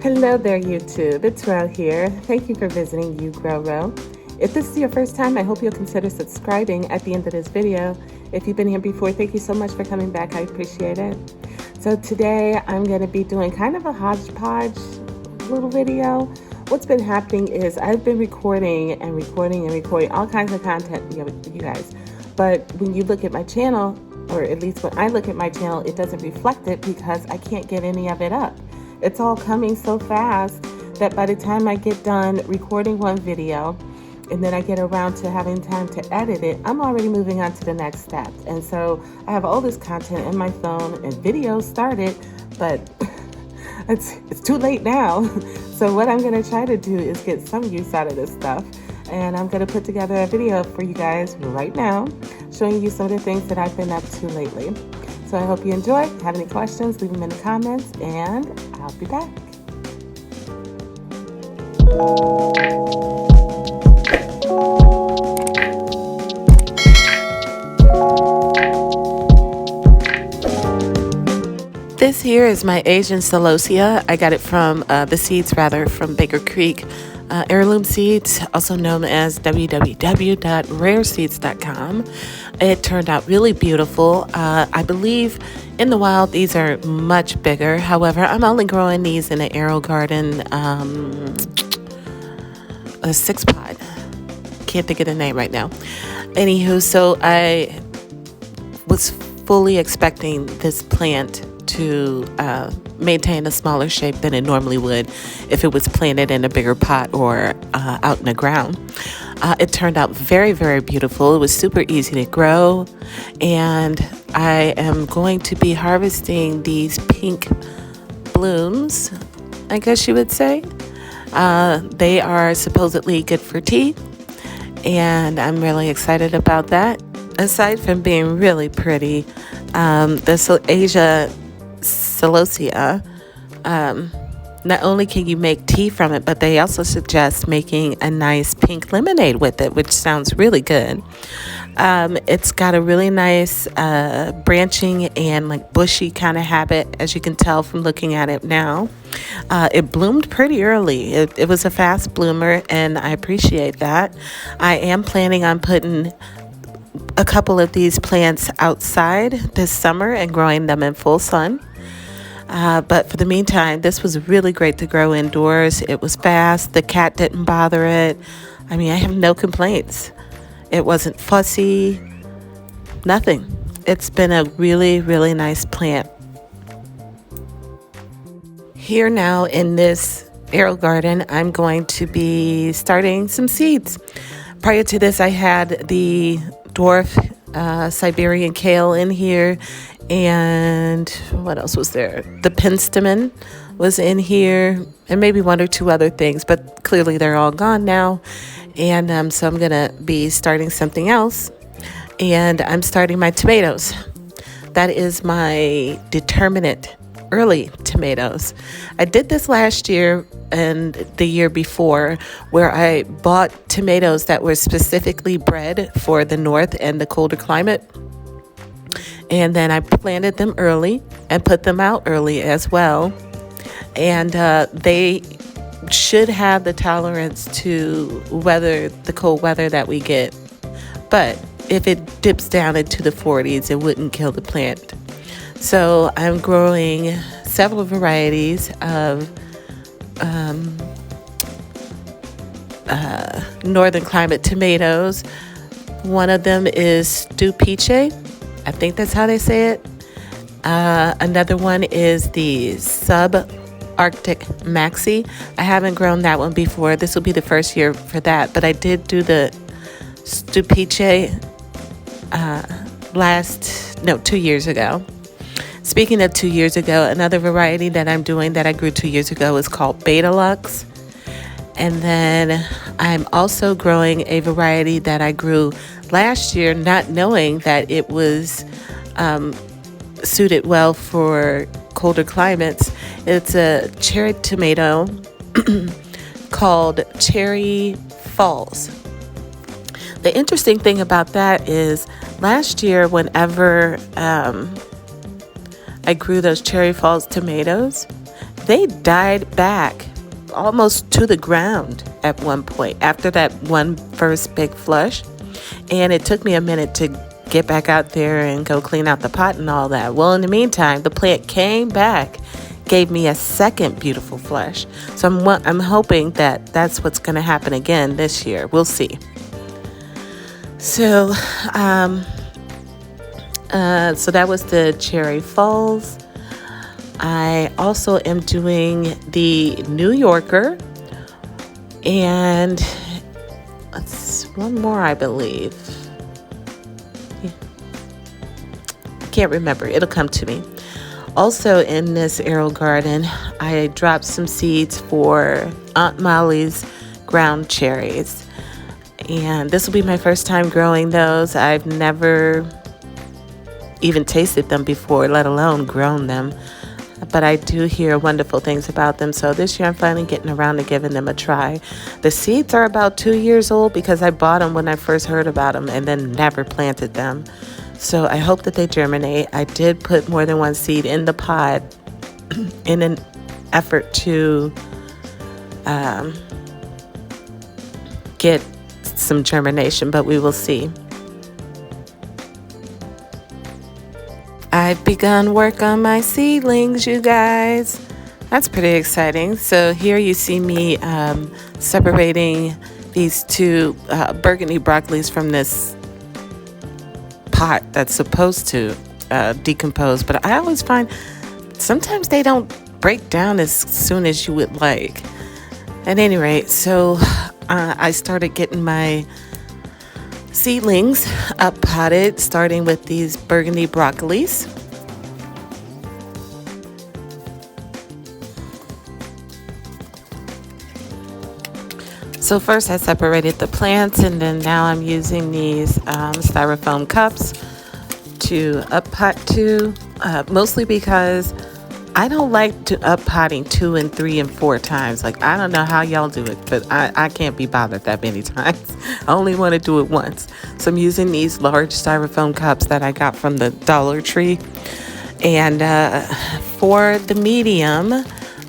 Hello there, YouTube. It's Ro here. Thank you for visiting You Grow Ro. If this is your first time, I hope you'll consider subscribing at the end of this video. If you've been here before, thank you so much for coming back. I appreciate it. So today I'm going to be doing kind of a hodgepodge little video. What's been happening is I've been recording all kinds of content with you guys. But when you look at my channel, or at least when I look at my channel, it doesn't reflect it because I can't get any of it up. It's all coming so fast that by the time I get done recording one video and then I get around to having time to edit it, I'm already moving on to the next step. And so I have all this content in my phone and videos started, but it's too late now. So what I'm gonna try to do is get some use out of this stuff. And I'm gonna put together a video for you guys right now, showing you some of the things that I've been up to lately. So I hope you enjoy. Have any questions, leave them in the comments, and I'll be back. This here is my Asian Celosia. I got it from the seeds from Baker Creek. Heirloom seeds, also known as www.rareseeds.com. It turned out really beautiful. I believe in the wild these are much bigger. However, I'm only growing these in an Aerogarden a 6-pod. Can't think of the name right now. Anywho, so I was fully expecting this plant to maintain a smaller shape than it normally would if it was planted in a bigger pot or out in the ground. It turned out very, very beautiful. It was super easy to grow, and I am going to be harvesting these pink blooms, I guess you would say. They are supposedly good for tea, and I'm really excited about that. Aside from being really pretty, the Asian Celosia, not only can you make tea from it, but they also suggest making a nice pink lemonade with it, which sounds really good. It's got a really nice branching and like bushy kind of habit, as you can tell from looking at it now. It bloomed pretty early. It was a fast bloomer, and I appreciate that. I am planning on putting a couple of these plants outside this summer and growing them in full sun. But for the meantime, this was really great to grow indoors. It was fast. The cat didn't bother it. I mean, I have no complaints. It wasn't fussy. Nothing. It's been a really, really nice plant. Here now in this Aerogarden, I'm going to be starting some seeds. Prior to this, I had the dwarf Siberian kale in here, and what else was there? The penstemon was in here, and maybe one or two other things, but clearly they're all gone now. And so I'm gonna be starting something else, and I'm starting my tomatoes. That is my determinate early tomatoes. I did this last year and the year before, where I bought tomatoes that were specifically bred for the north and the colder climate. And then I planted them early and put them out early as well. And they should have the tolerance to weather the cold weather that we get. But if it dips down into the 40s, it wouldn't kill the plant. So I'm growing several varieties of northern climate tomatoes. One of them is stupice. I think that's how they say it. Another one is the subarctic maxi. I haven't grown that one before. This will be the first year for that, but I did do the stupice 2 years ago. Speaking of 2 years ago, another variety that I'm doing that I grew 2 years ago is called Beta Lux. And then I'm also growing a variety that I grew last year, not knowing that it was suited well for colder climates. It's a cherry tomato called Cherry Falls. The interesting thing about that is last year, whenever I grew those Cherry Falls tomatoes, they died back almost to the ground at one point after that one first big flush. And it took me a minute to get back out there and go clean out the pot and all that. Well, in the meantime, the plant came back, gave me a second beautiful flush. So I'm hoping that that's what's going to happen again this year. We'll see. So, so that was the Cherry Falls. I also am doing the New Yorker, and one more, I believe. I can't remember. It'll come to me. Also in this Aerogarden, I dropped some seeds for Aunt Molly's ground cherries. And this will be my first time growing those. I've never even tasted them before, let alone grown them. But I do hear wonderful things about them. So this year I'm finally getting around to giving them a try. The seeds are about 2 years old because I bought them when I first heard about them and then never planted them. So I hope that they germinate. I did put more than one seed in the pod in an effort to get some germination, but we will see. I've begun work on my seedlings, you guys. That's pretty exciting. So here you see me separating these two burgundy broccolis from this pot that's supposed to decompose. But I always find sometimes they don't break down as soon as you would like. At any rate, so I started getting my seedlings up potted, starting with these burgundy broccolis. So first I separated the plants, and then now I'm using these styrofoam cups to up pot to, mostly because I don't like to up potting 2 and 3 and 4 times. Like, I don't know how y'all do it, but I can't be bothered that many times. I only want to do it once. So I'm using these large styrofoam cups that I got from the Dollar Tree. And for the medium,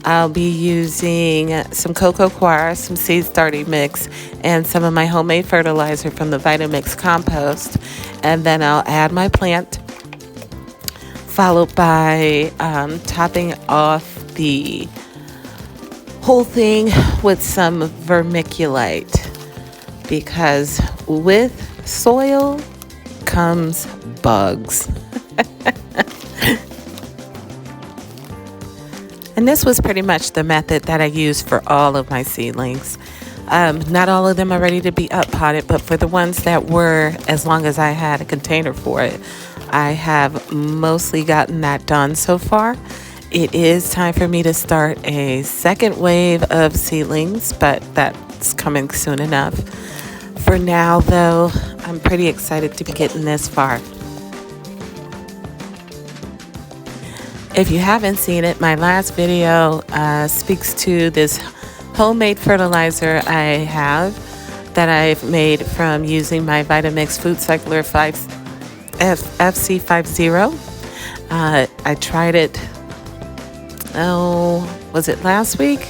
I'll be using some cocoa coir, some seed starting mix, and some of my homemade fertilizer from the Vitamix compost. And then I'll add my plant, followed by topping off the whole thing with some vermiculite, because with soil comes bugs. And this was pretty much the method that I used for all of my seedlings. Not all of them are ready to be up potted, but for the ones that were, as long as I had a container for it, I have mostly gotten that done so far. It is time for me to start a second wave of seedlings, but that's coming soon enough. For now, though, I'm pretty excited to be getting this far. If you haven't seen it, my last video speaks to this homemade fertilizer I have that I've made from using my Vitamix Food Cycler FC50. I tried it, was it last week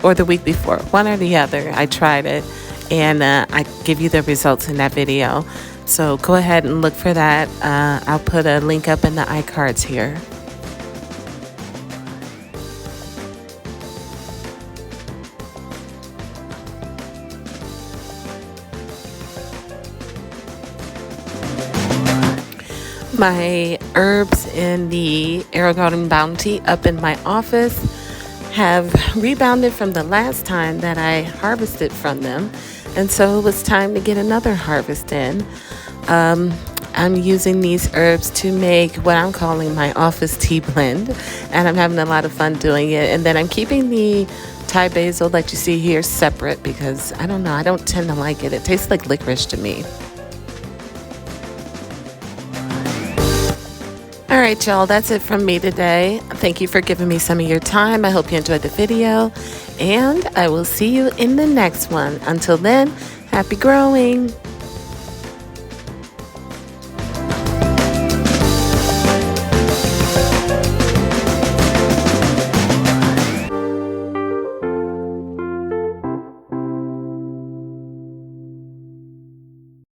or the week before? One or the other. I tried it, and I give you the results in that video. So go ahead and look for that. I'll put a link up in the iCards here. My herbs in the Aerogarden Bounty up in my office have rebounded from the last time that I harvested from them, and so it was time to get another harvest in. I'm using these herbs to make what I'm calling my office tea blend, and I'm having a lot of fun doing it. And then I'm keeping the Thai basil that you see here separate because I don't know, I don't tend to like it. It tastes like licorice to me. All right, y'all, that's it from me today. Thank you for giving me some of your time. I hope you enjoyed the video, and I will see you in the next one. Until then, happy growing.